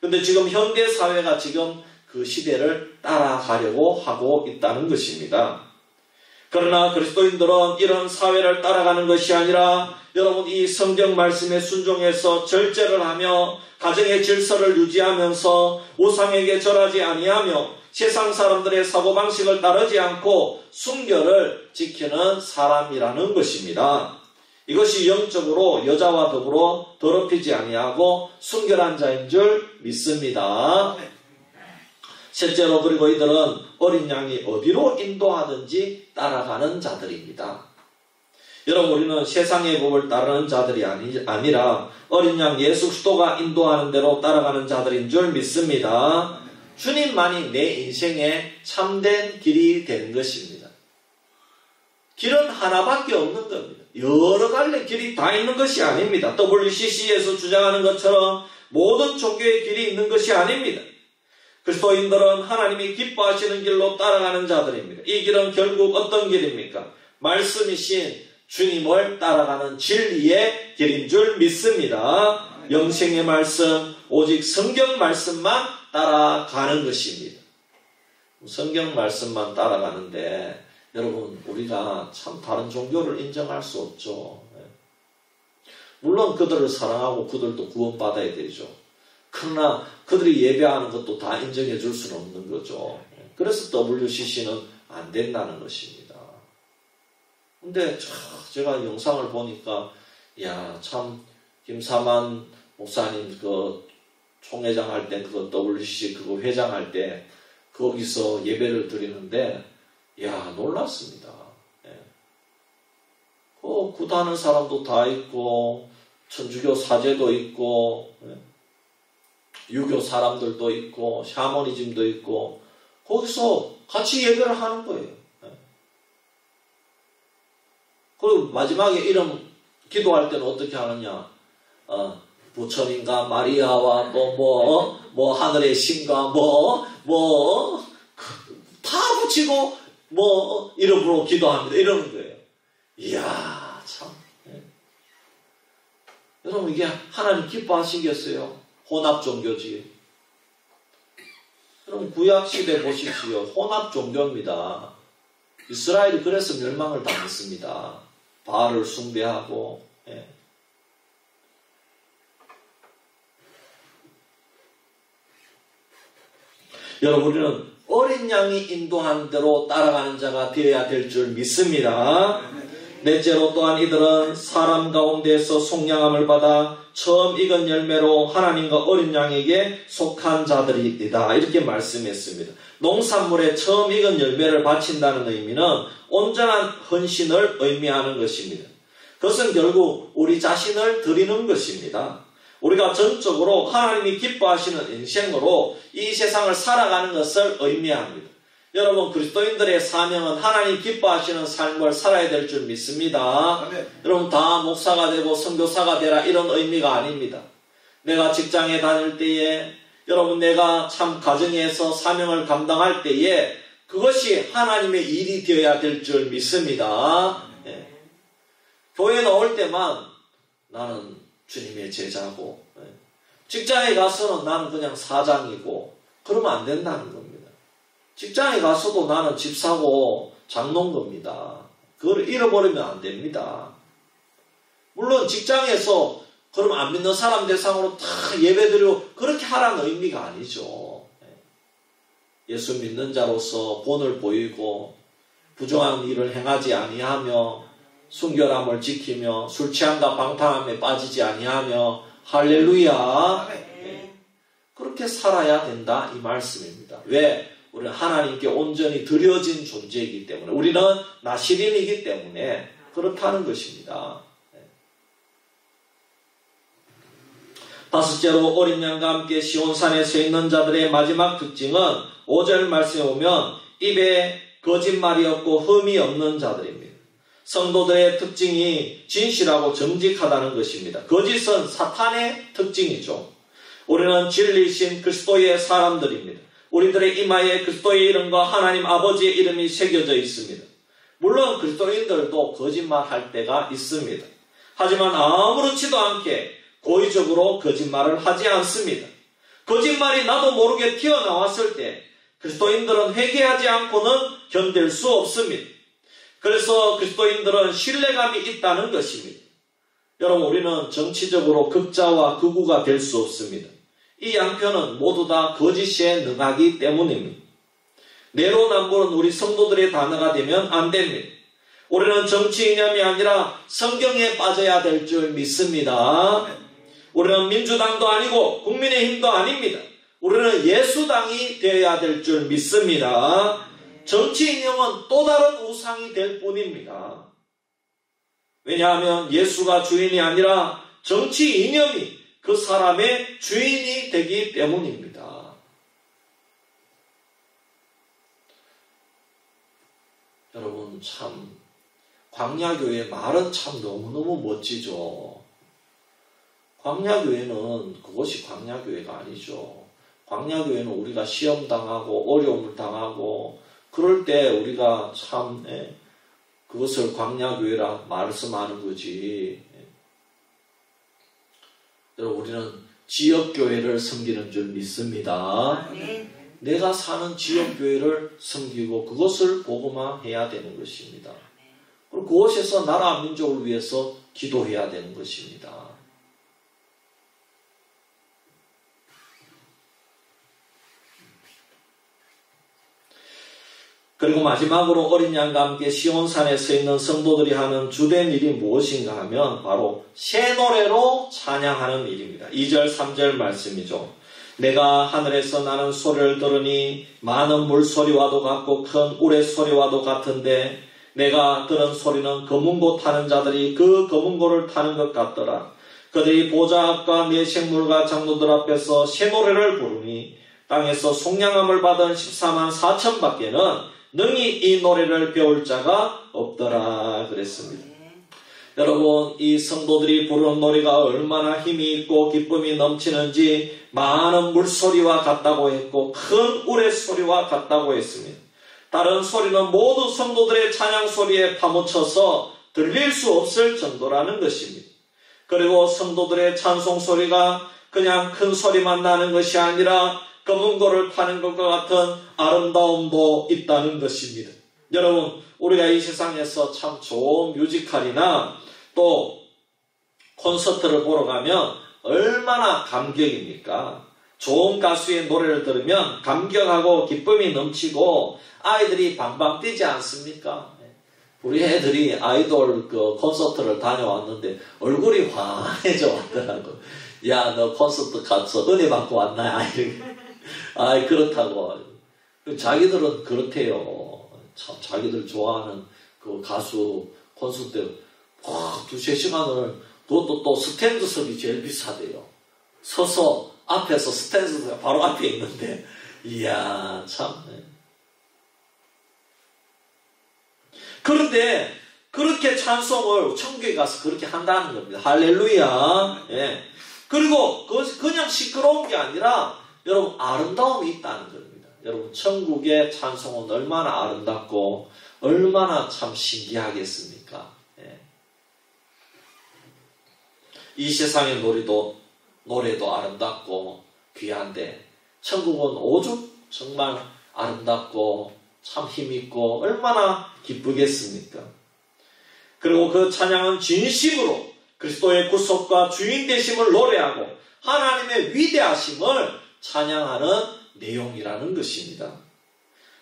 근데 지금 현대 사회가 지금 그 시대를 따라가려고 하고 있다는 것입니다. 그러나 그리스도인들은 이런 사회를 따라가는 것이 아니라 여러분 이 성경 말씀에 순종해서 절제를 하며 가정의 질서를 유지하면서 우상에게 절하지 아니하며 세상 사람들의 사고방식을 따르지 않고 순결을 지키는 사람이라는 것입니다. 이것이 영적으로 여자와 더불어 더럽히지 아니하고 순결한 자인 줄 믿습니다. 셋째로 그리고 이들은 어린 양이 어디로 인도하든지 따라가는 자들입니다. 여러분 우리는 세상의 법을 따르는 자들이 아니라 어린 양 예수 그리스도가 인도하는 대로 따라가는 자들인 줄 믿습니다. 주님만이 내 인생의 참된 길이 되는 것입니다. 길은 하나밖에 없는 겁니다. 여러 갈래 길이 다 있는 것이 아닙니다. WCC에서 주장하는 것처럼 모든 종교의 길이 있는 것이 아닙니다. 그리스도인들은 하나님이 기뻐하시는 길로 따라가는 자들입니다. 이 길은 결국 어떤 길입니까? 말씀이신 주님을 따라가는 진리의 길인 줄 믿습니다. 영생의 말씀, 오직 성경 말씀만 따라가는 것입니다. 성경 말씀만 따라가는데 여러분 우리가 참 다른 종교를 인정할 수 없죠. 물론 그들을 사랑하고 그들도 구원받아야 되죠. 그러나 그들이 예배하는 것도 다 인정해 줄 수는 없는 거죠. 그래서 WCC는 안 된다는 것입니다. 근데 제가 영상을 보니까 야, 참 김사만 목사님 그 총회장 할 때 그 WCC 그거 회장할 때 거기서 예배를 드리는데 야, 놀랐습니다. 그 구다하는 사람도 다 있고 천주교 사제도 있고 유교 사람들도 있고 샤머니즘도 있고 거기서 같이 예배를 하는 거예요. 그리고 마지막에 이런 기도할 때는 어떻게 하느냐? 부처님과 마리아와 또 뭐 하늘의 신과 다 붙이고 이름으로 기도합니다. 이러는 거예요. 이야 참. 여러분 이게 하나님 기뻐하시겠어요? 혼합 종교지. 여러분 구약 시대 보십시오. 혼합 종교입니다. 이스라엘이 그래서 멸망을 당했습니다. 바알을 숭배하고. 여러분 우리는 어린 양이 인도하는 대로 따라가는 자가 되어야 될 줄 믿습니다. 넷째로 또한 이들은 사람 가운데에서 속량함을 받아 처음 익은 열매로 하나님과 어린 양에게 속한 자들이다. 이렇게 말씀했습니다. 농산물에 처음 익은 열매를 바친다는 의미는 온전한 헌신을 의미하는 것입니다. 그것은 결국 우리 자신을 드리는 것입니다. 우리가 전적으로 하나님이 기뻐하시는 인생으로 이 세상을 살아가는 것을 의미합니다. 여러분, 그리스도인들의 사명은 하나님 기뻐하시는 삶을 살아야 될 줄 믿습니다. 아멘. 여러분, 다 목사가 되고 선교사가 되라 이런 의미가 아닙니다. 내가 직장에 다닐 때에, 여러분, 내가 참 가정에서 사명을 감당할 때에 그것이 하나님의 일이 되어야 될 줄 믿습니다. 네. 교회 나올 때만 나는 주님의 제자고, 직장에 가서는 나는 그냥 사장이고, 그러면 안 된다는 겁니다. 직장에 가서도 나는 집사고 장로입니다. 그걸 잃어버리면 안 됩니다. 물론 직장에서 그럼 안 믿는 사람 대상으로 다 예배드리고 그렇게 하라는 의미가 아니죠. 예수 믿는 자로서 본을 보이고 부정한 일을 행하지 아니하며 순결함을 지키며 술 취함과 방탕함에 빠지지 아니하며 할렐루야. 그렇게 살아야 된다 이 말씀입니다. 왜? 우리는 하나님께 온전히 드려진 존재이기 때문에, 우리는 나시린이기 때문에 그렇다는 것입니다. 다섯째로 어린 양과 함께 시온산에 서 있는 자들의 마지막 특징은 5절 말씀에 보면 입에 거짓말이 없고 흠이 없는 자들입니다. 성도들의 특징이 진실하고 정직하다는 것입니다. 거짓은 사탄의 특징이죠. 우리는 진리이신 그리스도의 사람들입니다. 우리들의 이마에 그리스도의 이름과 하나님 아버지의 이름이 새겨져 있습니다. 물론 그리스도인들도 거짓말할 때가 있습니다. 하지만 아무렇지도 않게 고의적으로 거짓말을 하지 않습니다. 거짓말이 나도 모르게 튀어나왔을 때 그리스도인들은 회개하지 않고는 견딜 수 없습니다. 그래서 그리스도인들은 신뢰감이 있다는 것입니다. 여러분, 우리는 정치적으로 극자와 극우가 될 수 없습니다. 이 양편은 모두 다 거짓에 능하기 때문입니다. 내로남불은 우리 성도들의 단어가 되면 안 됩니다. 우리는 정치 이념이 아니라 성경에 빠져야 될 줄 믿습니다. 우리는 민주당도 아니고 국민의힘도 아닙니다. 우리는 예수당이 되어야 될 줄 믿습니다. 정치 이념은 또 다른 우상이 될 뿐입니다. 왜냐하면 예수가 주인이 아니라 정치 이념이 그 사람의 주인이 되기 때문입니다. 여러분, 참 광야교회 말은 참 너무너무 멋지죠. 광야교회는 그것이 광야교회가 아니죠. 광야교회는 우리가 시험당하고 어려움을 당하고 그럴 때 우리가 참 그것을 광야교회라 말씀하는 거지. 여러분, 우리는 지역교회를 섬기는 줄 믿습니다. 내가 사는 지역교회를 섬기고 그것을 복음화해야 되는 것입니다. 그리고 그곳에서 나라 민족을 위해서 기도해야 되는 것입니다. 그리고 마지막으로 어린 양과 함께 시온산에 서 있는 성도들이 하는 주된 일이 무엇인가 하면 바로 새 노래로 찬양하는 일입니다. 2절 3절 말씀이죠. 내가 하늘에서 나는 소리를 들으니 많은 물소리와도 같고 큰 우레소리와도 같은데 내가 들은 소리는 검은고 타는 자들이 그 검은고를 타는 것 같더라. 그들이 보좌 앞과 내생물과 장로들 앞에서 새 노래를 부르니 땅에서 속량함을 받은 14만 4천 밖에는 능히 이 노래를 배울 자가 없더라 그랬습니다. 여러분, 이 성도들이 부르는 노래가 얼마나 힘이 있고 기쁨이 넘치는지 많은 물소리와 같다고 했고 큰 우레소리와 같다고 했습니다. 다른 소리는 모두 성도들의 찬양 소리에 파묻혀서 들릴 수 없을 정도라는 것입니다. 그리고 성도들의 찬송 소리가 그냥 큰 소리만 나는 것이 아니라 검은고를 타는 것과 같은 아름다움도 있다는 것입니다. 여러분, 우리가 이 세상에서 참 좋은 뮤지컬이나 또 콘서트를 보러 가면 얼마나 감격입니까? 좋은 가수의 노래를 들으면 감격하고 기쁨이 넘치고 아이들이 방방 뛰지 않습니까? 우리 애들이 아이돌 그 콘서트를 다녀왔는데 얼굴이 환해져 왔더라고. 야, 너 콘서트 가서 은혜 받고 왔나? 아이, 그렇다고. 자기들은 그렇대요. 참, 자기들 좋아하는 그 가수 콘서트 2-3 시간을, 그것도 또 스탠드석이 제일 비싸대요. 서서 앞에서 스탠드석이 바로 앞에 있는데, 이야, 참. 그런데 그렇게 찬송을 천국에 가서 그렇게 한다는 겁니다. 할렐루야. 예. 그리고 그냥 시끄러운 게 아니라 여러분 아름다움이 있다는 겁니다. 여러분 천국의 찬송은 얼마나 아름답고 얼마나 참 신기하겠습니까? 예. 이 세상의 노래도 아름답고 귀한데 천국은 오죽 정말 아름답고 참 힘있고 얼마나 기쁘겠습니까? 그리고 그 찬양은 진심으로 그리스도의 구속과 주인 되심을 노래하고 하나님의 위대하심을 찬양하는 내용이라는 것입니다.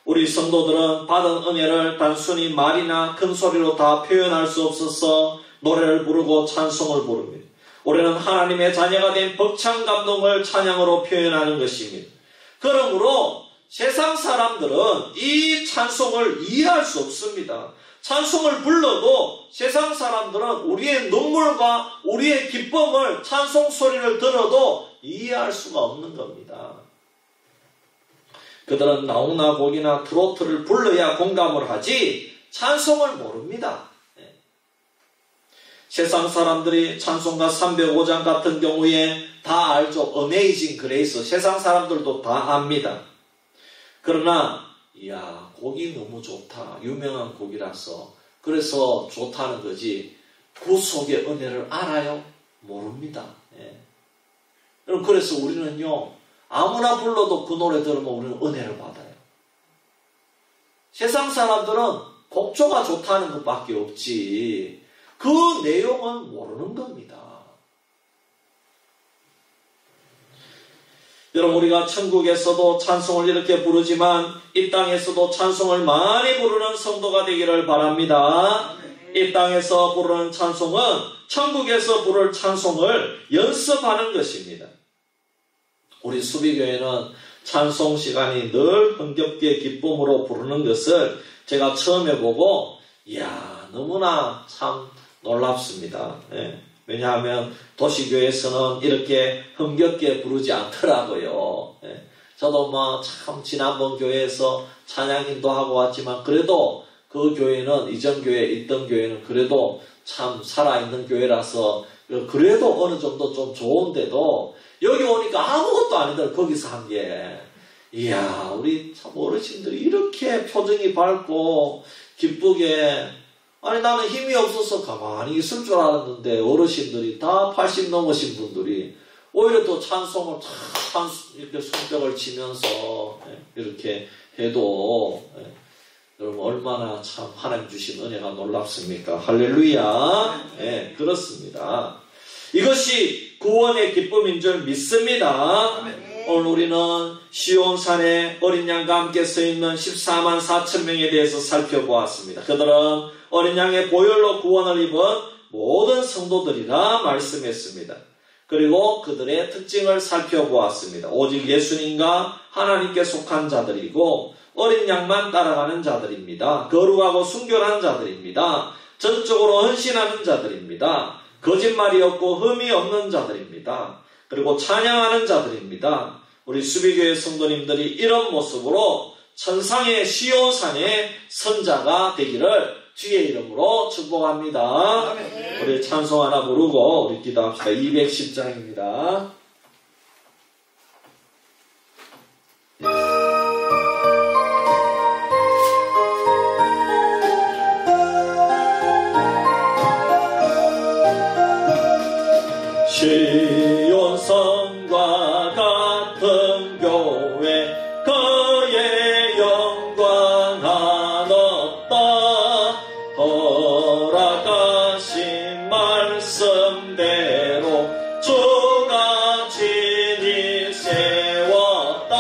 우리 성도들은 받은 은혜를 단순히 말이나 큰 소리로 다 표현할 수 없어서 노래를 부르고 찬송을 부릅니다. 우리는 하나님의 자녀가 된 벅찬 감동을 찬양으로 표현하는 것입니다. 그러므로 세상 사람들은 이 찬송을 이해할 수 없습니다. 찬송을 불러도 세상 사람들은 우리의 눈물과 우리의 기쁨을 찬송 소리를 들어도 이해할 수가 없는 겁니다. 그들은 나훈아 곡이나 트로트를 불러야 공감을 하지 찬송을 모릅니다. 세상 사람들이 찬송가 305장 같은 경우에 다 알죠. Amazing Grace. 세상 사람들도 다 압니다. 그러나 이야 곡이 너무 좋다. 유명한 곡이라서 그래서 좋다는 거지 구속의 은혜를 알아요? 모릅니다. 예. 그래서 우리는요 아무나 불러도 그 노래 들으면 우리는 은혜를 받아요. 세상 사람들은 곡조가 좋다는 것밖에 없지 그 내용은 모르는 겁니다. 여러분 우리가 천국에서도 찬송을 이렇게 부르지만 이 땅에서도 찬송을 많이 부르는 성도가 되기를 바랍니다. 이 땅에서 부르는 찬송은 천국에서 부를 찬송을 연습하는 것입니다. 우리 수비교회는 찬송 시간이 늘 흥겹게 기쁨으로 부르는 것을 제가 처음에 보고 이야 너무나 참 놀랍습니다. 예. 왜냐하면 도시교회에서는 이렇게 흥겹게 부르지 않더라고요. 예. 저도 참 지난번 교회에서 찬양인도 하고 왔지만 그래도 그 교회는 이전 교회 있던 교회는 그래도 참 살아있는 교회라서 그래도 어느 정도 좀 좋은데도 여기 오니까 아무것도 아니더라. 거기서 한 게 이야 우리 참 어르신들이 이렇게 표정이 밝고 기쁘게 아니 나는 힘이 없어서 가만히 있을 줄 알았는데 어르신들이 다 80 넘으신 분들이 오히려 또 찬송을 참 이렇게 손뼉을 치면서 이렇게 해도 여러분 얼마나 참 하나님 주신 은혜가 놀랍습니까? 할렐루야. 네, 그렇습니다. 이것이 구원의 기쁨인 줄 믿습니다. 오늘 우리는 시온산에 어린 양과 함께 서 있는 14만 4천 명에 대해서 살펴보았습니다. 그들은 어린 양의 보혈로 구원을 입은 모든 성도들이라 말씀했습니다. 그리고 그들의 특징을 살펴보았습니다. 오직 예수님과 하나님께 속한 자들이고 어린 양만 따라가는 자들입니다. 거룩하고 순결한 자들입니다. 전적으로 헌신하는 자들입니다. 거짓말이 없고 흠이 없는 자들입니다. 그리고 찬양하는 자들입니다. 우리 수비교회 성도님들이 이런 모습으로 천상의 시온산의 선자가 되기를 주의 이름으로 축복합니다. 아멘. 우리 찬송 하나 부르고 우리 기도합시다. 210장입니다. 시온성과 같은 교회 그의 영광 한없다. 돌아가신 말씀대로 주가 진히 세웠다.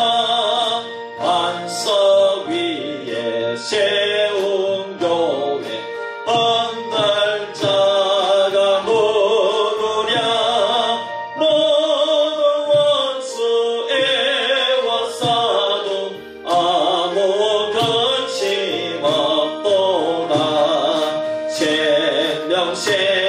반석 위에 세운 교회 흔들 자가 누구랴. 모든 원수 애워싸도 아무 거침없도다. 생명새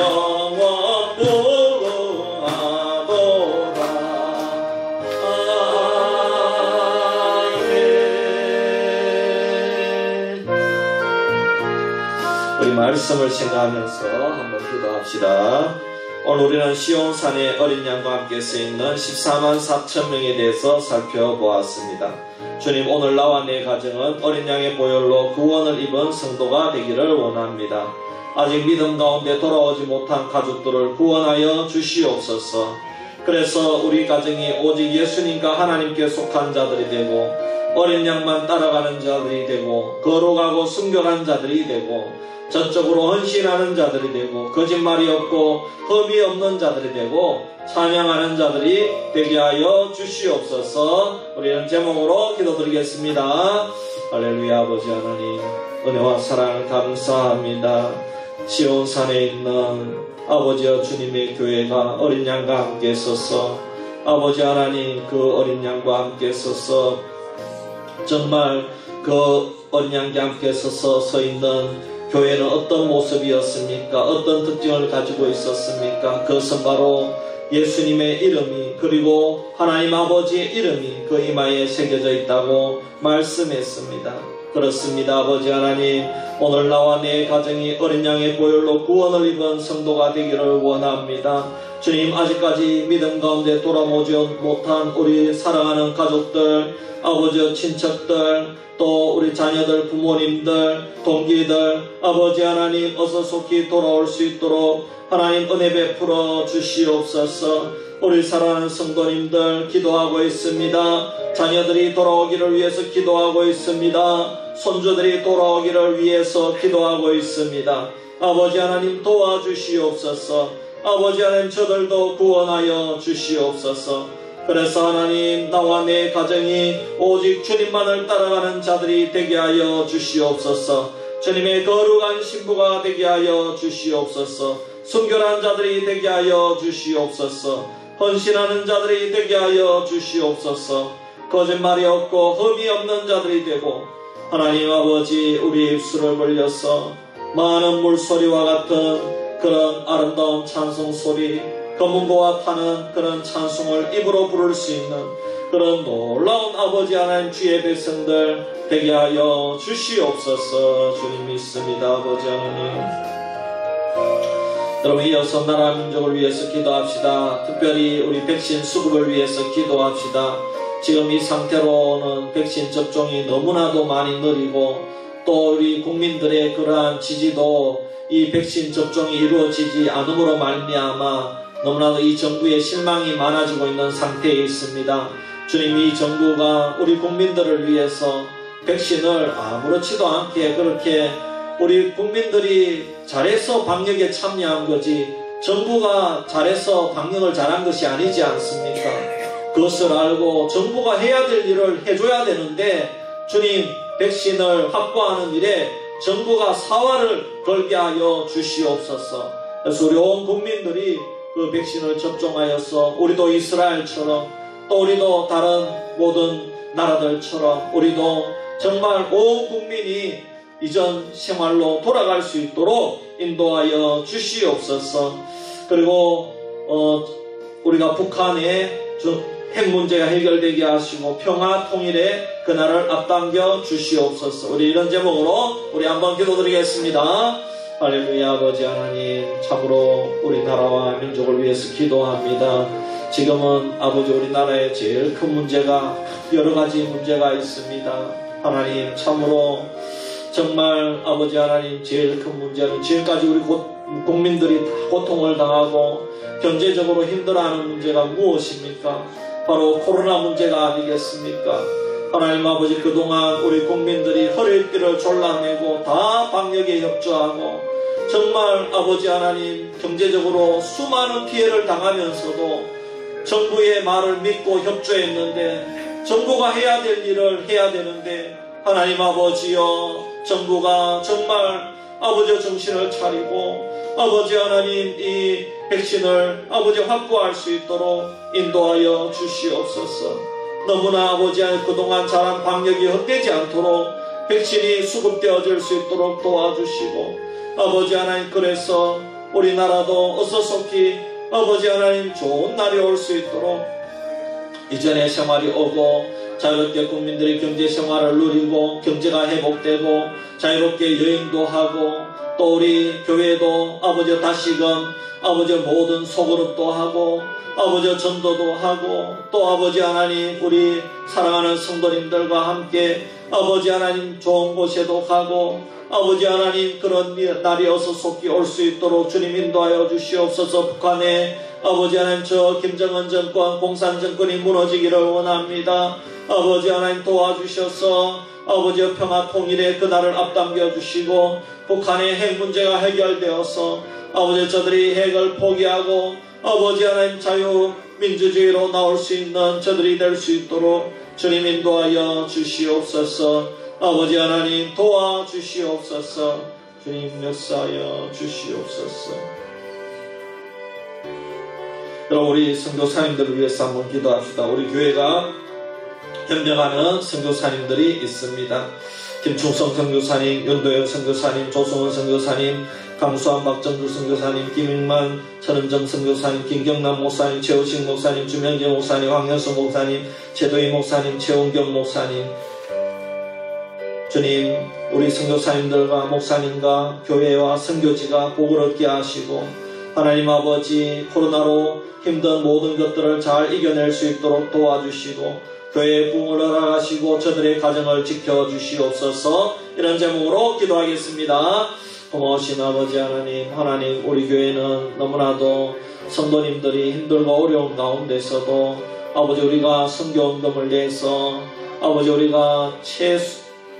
영원 무궁하도다. 아멘. 우리 말씀을 생각하면서 한번 기도합시다. 오늘 우리는 시온산에 어린 양과 함께 쓰여있는 14만 4천 명에 대해서 살펴보았습니다. 주님, 오늘 나와 내 가정은 어린 양의 보혈로 구원을 입은 성도가 되기를 원합니다. 아직 믿음 가운데 돌아오지 못한 가족들을 구원하여 주시옵소서. 그래서 우리 가정이 오직 예수님과 하나님께 속한 자들이 되고 어린 양만 따라가는 자들이 되고 거룩하고 순결한 자들이 되고 전적으로 헌신하는 자들이 되고 거짓말이 없고 흠이 없는 자들이 되고 찬양하는 자들이 되게 하여 주시옵소서. 우리는 제목으로 기도드리겠습니다. 할렐루야. 아버지 하나님, 은혜와 사랑을 감사합니다. 시온산에 있는 아버지와 주님의 교회가 어린 양과 함께 서서 아버지 하나님, 그 어린 양과 함께 서서 정말 그 어린 양과 함께 서 있는 교회는 어떤 모습이었습니까? 어떤 특징을 가지고 있었습니까? 그것은 바로 예수님의 이름이, 그리고 하나님 아버지의 이름이 그 이마에 새겨져 있다고 말씀했습니다. 그렇습니다. 아버지 하나님, 오늘 나와 내 가정이 어린 양의 보혈로 구원을 입은 성도가 되기를 원합니다. 주님, 아직까지 믿음 가운데 돌아오지 못한 우리 사랑하는 가족들, 아버지와 친척들, 또 우리 자녀들, 부모님들, 동기들, 아버지 하나님 어서 속히 돌아올 수 있도록 하나님 은혜 베풀어 주시옵소서. 우리 사랑하는 성도님들 기도하고 있습니다. 자녀들이 돌아오기를 위해서 기도하고 있습니다. 손주들이 돌아오기를 위해서 기도하고 있습니다. 아버지 하나님 도와주시옵소서. 아버지 하나님 저들도 구원하여 주시옵소서. 그래서 하나님, 나와 내 가정이 오직 주님만을 따라가는 자들이 되게 하여 주시옵소서. 주님의 거룩한 신부가 되게 하여 주시옵소서. 순결한 자들이 되게 하여 주시옵소서. 헌신하는 자들이 되게 하여 주시옵소서. 거짓말이 없고 흠이 없는 자들이 되고 하나님 아버지, 우리 입술을 벌려서 많은 물소리와 같은 그런 아름다운 찬송소리, 검은고와 타는 그런 찬송을 입으로 부를 수 있는 그런 놀라운 아버지 하나님 주의 백성들 되게 하여 주시옵소서. 주님 믿습니다. 아버지 하나님, 여러분 이어서 나라 민족을 위해서 기도합시다. 특별히 우리 백신 수급을 위해서 기도합시다. 지금 이 상태로는 백신 접종이 너무나도 많이 느리고 또 우리 국민들의 그러한 지지도 이 백신 접종이 이루어지지 않음으로 말미암아 너무나도 이 정부에 실망이 많아지고 있는 상태에 있습니다. 주님, 이 정부가 우리 국민들을 위해서 백신을 아무렇지도 않게 그렇게 우리 국민들이 잘해서 방역에 참여한 거지 정부가 잘해서 방역을 잘한 것이 아니지 않습니까? 그것을 알고 정부가 해야 될 일을 해줘야 되는데 주님, 백신을 확보하는 일에 정부가 사활을 걸게 하여 주시옵소서. 그래서 우리 온 국민들이 그 백신을 접종하여서 우리도 이스라엘처럼 또 우리도 다른 모든 나라들처럼 우리도 정말 온 국민이 이전 생활로 돌아갈 수 있도록 인도하여 주시옵소서. 그리고 우리가 북한의 핵 문제가 해결되게 하시고 평화 통일의 그날을 앞당겨 주시옵소서. 우리 이런 제목으로 우리 한번 기도드리겠습니다. 할렐루야. 아버지 하나님, 참으로 우리나라와 민족을 위해서 기도합니다. 지금은 아버지 우리나라의 제일 큰 문제가 여러 가지 문제가 있습니다. 하나님, 참으로 정말 아버지 하나님 제일 큰 문제는 지금까지 우리 국민들이 다 고통을 당하고 경제적으로 힘들어하는 문제가 무엇입니까? 바로 코로나 문제가 아니겠습니까? 하나님 아버지, 그동안 우리 국민들이 허리띠를 졸라매고 다 방역에 협조하고 정말 아버지 하나님 경제적으로 수많은 피해를 당하면서도 정부의 말을 믿고 협조했는데 정부가 해야 될 일을 해야 되는데 하나님 아버지여, 정부가 정말 아버지의 정신을 차리고 아버지 하나님 이 백신을 아버지 확보할 수 있도록 인도하여 주시옵소서. 너무나 아버지 하나님 그동안 잘한 방역이 헛되지 않도록 백신이 수급되어질 수 있도록 도와주시고 아버지 하나님, 그래서 우리나라도 어서 속히 아버지 하나님 좋은 날이 올 수 있도록 이전의 생활이 오고 자유롭게 국민들이 경제 생활을 누리고 경제가 회복되고 자유롭게 여행도 하고 또 우리 교회도 아버지 다시금 아버지 모든 소그룹도 하고 아버지 전도도 하고 또 아버지 하나님 우리 사랑하는 성도님들과 함께 아버지 하나님 좋은 곳에도 가고 아버지 하나님 그런 날이 어서 속히 올 수 있도록 주님 인도하여 주시옵소서. 북한에 아버지 하나님 저 김정은 정권 공산정권이 무너지기를 원합니다. 아버지 하나님 도와주셔서 아버지 평화 통일의 그날을 앞당겨 주시고 북한의 핵 문제가 해결되어서 아버지 저들이 핵을 포기하고 아버지 하나님 자유민주주의로 나올 수 있는 저들이 될 수 있도록 주님 인도하여 주시옵소서. 아버지 하나님 도와주시옵소서. 주님 역사하여 주시옵소서. 그럼 우리 선교사님들을 위해서 한번 기도합시다. 우리 교회가 현명하는 선교사님들이 있습니다. 김충성 선교사님, 윤도현 선교사님, 조성원 선교사님, 강수환 박정주 선교사님, 김익만, 천은정 선교사님, 김경남 목사님, 최우식 목사님, 주명재 목사님, 황현수 목사님, 최도희 목사님, 최원경 목사님. 주님, 우리 선교사님들과 목사님과 교회와 선교지가 복을 얻게 하시고 하나님 아버지 코로나로 힘든 모든 것들을 잘 이겨낼 수 있도록 도와주시고 교회의 부흥을 허락하시고 저들의 가정을 지켜주시옵소서. 이런 제목으로 기도하겠습니다. 고마우신 아버지 하나님 우리 교회는 너무나도 성도님들이 힘들고 어려운 가운데서도 아버지 우리가 선교운동을 위해서 아버지 우리가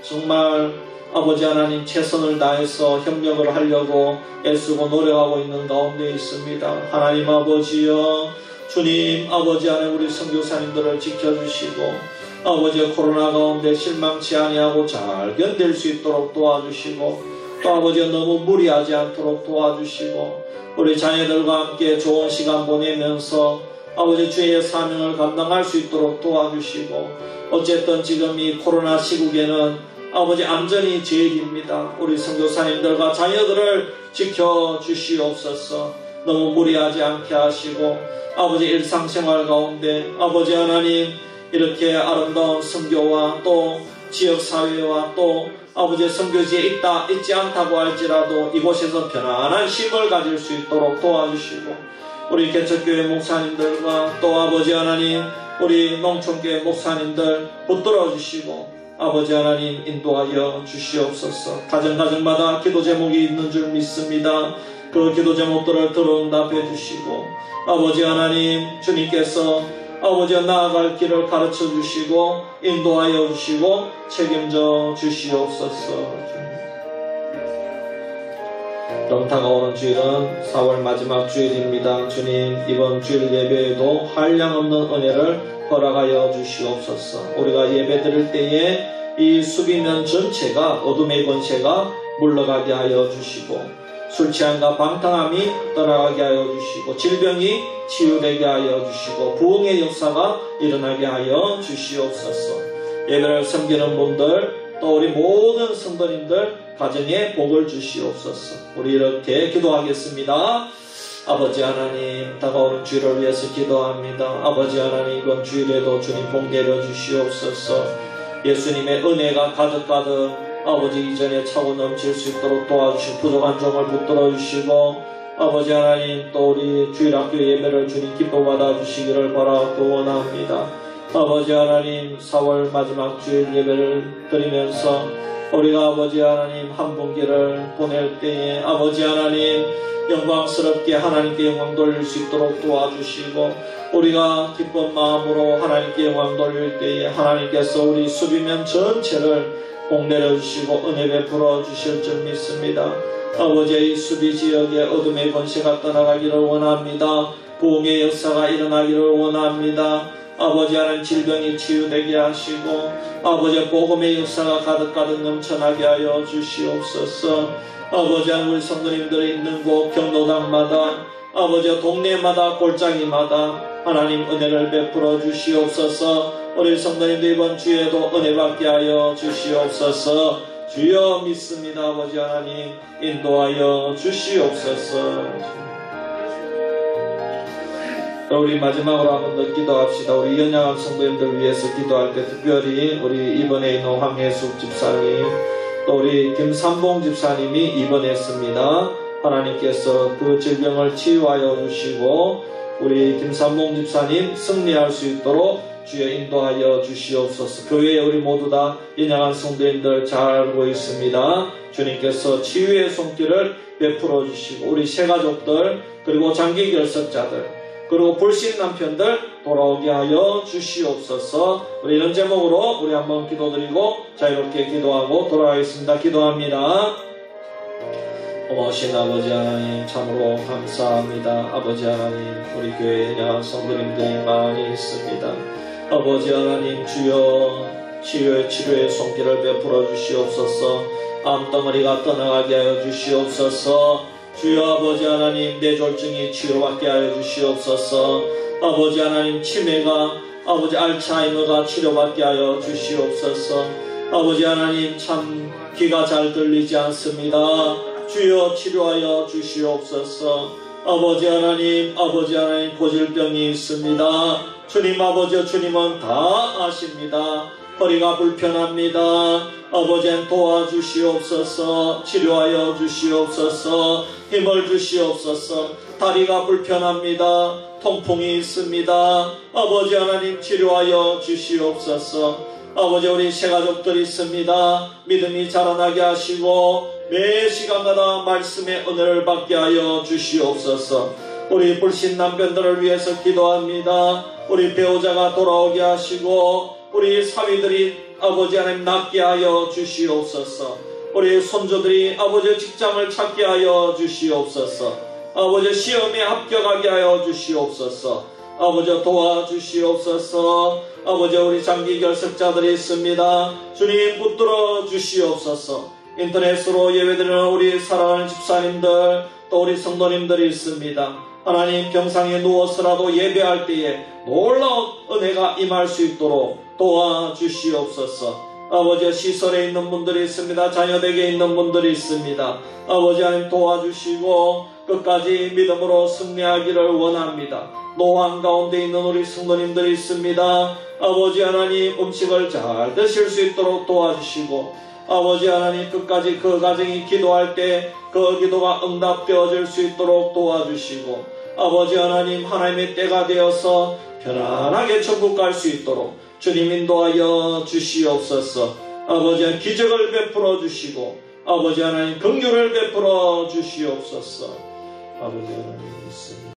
정말 아버지 하나님 최선을 다해서 협력을 하려고 애쓰고 노력하고 있는 가운데 있습니다. 하나님 아버지여 주님 아버지 하나님 우리 선교사님들을 지켜주시고 아버지 코로나 가운데 실망치 아니하고 잘 견딜 수 있도록 도와주시고 또 아버지 너무 무리하지 않도록 도와주시고 우리 자녀들과 함께 좋은 시간 보내면서 아버지 주의 사명을 감당할 수 있도록 도와주시고 어쨌든 지금 이 코로나 시국에는 아버지 안전이 제일입니다. 우리 선교사님들과 자녀들을 지켜주시옵소서. 너무 무리하지 않게 하시고 아버지 일상생활 가운데 아버지 하나님 이렇게 아름다운 선교와 또 지역사회와 또 아버지 선교지에 있지 않다고 할지라도 이곳에서 편안한 쉼을 가질 수 있도록 도와주시고 우리 개척교회 목사님들과 또 아버지 하나님 우리 농촌교회 목사님들 붙들어 주시고 아버지 하나님 인도하여 주시옵소서. 가정마다 기도 제목이 있는 줄 믿습니다. 그 기도 제목들을 들어응답해 주시고 아버지 하나님 주님께서 아버지 나아갈 길을 가르쳐 주시고 인도하여 주시고 책임져 주시옵소서. 그럼 다가오는 주일은 4월 마지막 주일입니다. 주님 이번 주일 예배에도 한량없는 은혜를 허락하여 주시옵소서. 우리가 예배 드릴 때에 이 수비면 전체가 어둠의 권세가 물러가게 하여 주시고 술 취함과 방탕함이 떠나가게 하여 주시고 질병이 치유되게 하여 주시고 부흥의 역사가 일어나게 하여 주시옵소서. 예배를 섬기는 분들 또 우리 모든 성도님들 가정에 복을 주시옵소서. 우리 이렇게 기도하겠습니다. 아버지 하나님 다가오는 주일을 위해서 기도합니다. 아버지 하나님 이번 주일에도 주님 복 내려 주시옵소서. 예수님의 은혜가 가득가득 아버지 이전에 차고 넘칠 수 있도록 도와주시고 부족한 종을 붙들어 주시고 아버지 하나님 또 우리 주일학교 예배를 주님 기뻐 받아 주시기를 바라고 원합니다. 아버지 하나님 4월 마지막 주일 예배를 드리면서 우리가 아버지 하나님 한 분기를 보낼 때에 아버지 하나님 영광스럽게 하나님께 영광 돌릴 수 있도록 도와주시고 우리가 기쁜 마음으로 하나님께 영광 돌릴 때에 하나님께서 우리 수비면 전체를 복 내려주시고 은혜 베풀어 주실 줄 믿습니다. 아버지의 이 수비 지역에 어둠의 권세가 떠나가기를 원합니다. 부흥의 역사가 일어나기를 원합니다. 아버지 하나님 질병이 치유되게 하시고 아버지의 복음의 역사가 가득가득 넘쳐나게 하여 주시옵소서. 아버지 하나님 우리 성도님들이 있는 곳 경로당마다 아버지 동네마다 골짜기마다 하나님 은혜를 베풀어 주시옵소서. 우리 성도님들 이번 주에도 은혜 받게 하여 주시옵소서. 주여 믿습니다. 아버지 하나님 인도하여 주시옵소서. 우리 마지막으로 한번 더 기도합시다. 우리 연약한 성도님들 위해서 기도할 때 특별히 우리 입원해 있는 황혜숙 집사님, 또 우리 김삼봉 집사님이 입원했습니다. 하나님께서 그 질병을 치유하여 주시고 우리 김삼봉 집사님 승리할 수 있도록 주여 인도하여 주시옵소서. 교회에 우리 모두 다 연약한 성도님들 잘 알고 있습니다. 주님께서 치유의 손길을 베풀어 주시고 우리 새가족들, 그리고 장기 결석자들, 그리고 불신 남편들 돌아오게 하여 주시옵소서. 우리 이런 제목으로 우리 한번 기도드리고 자유롭게 기도하고 돌아가겠습니다. 기도합니다. 고마우신 아버지 하나님 참으로 감사합니다. 아버지 하나님 우리 교회에 연약한 성도님들이 많이 있습니다. 아버지 하나님 주여 치료의 손길을 베풀어 주시옵소서. 암덩어리가 떠나가게 하여 주시옵소서. 주여 아버지 하나님 뇌졸중이 치료받게 하여 주시옵소서. 아버지 하나님 치매가, 아버지 알츠하이머가 치료받게 하여 주시옵소서. 아버지 하나님 참 귀가 잘 들리지 않습니다. 주여 치료하여 주시옵소서. 아버지 하나님 고질병이 있습니다. 주님 아버지 주님은 다 아십니다. 허리가 불편합니다. 아버지는 도와주시옵소서. 치료하여 주시옵소서. 힘을 주시옵소서. 다리가 불편합니다. 통풍이 있습니다. 아버지 하나님 치료하여 주시옵소서. 아버지 우리 새가족들 있습니다. 믿음이 자라나게 하시고 매 시간마다 말씀의 은혜를 받게 하여 주시옵소서. 우리 불신 남편들을 위해서 기도합니다. 우리 배우자가 돌아오게 하시고 우리 사위들이 아버지 하나님 낫게 하여 주시옵소서. 우리 손주들이 아버지 직장을 찾게 하여 주시옵소서. 아버지 시험에 합격하게 하여 주시옵소서. 아버지 도와주시옵소서. 아버지 우리 장기 결석자들이 있습니다. 주님 붙들어 주시옵소서. 인터넷으로 예배드리는 우리 사랑하는 집사님들, 또 우리 성도님들이 있습니다. 하나님 병상에 누워서라도 예배할 때에 놀라운 은혜가 임할 수 있도록 도와주시옵소서. 아버지 시설에 있는 분들이 있습니다. 자녀댁에 있는 분들이 있습니다. 아버지 하나님 도와주시고 끝까지 믿음으로 승리하기를 원합니다. 노환 가운데 있는 우리 성도님들이 있습니다. 아버지 하나님 음식을 잘 드실 수 있도록 도와주시고 아버지 하나님 끝까지 그 가정이 기도할 때 그 기도가 응답되어질 수 있도록 도와주시고 아버지 하나님 하나님의 때가 되어서 편안하게 천국 갈 수 있도록 주님 인도하여 주시옵소서. 아버지 하나님 기적을 베풀어 주시고 아버지 하나님 긍휼을 베풀어 주시옵소서. 아버지 하나님 있습니다.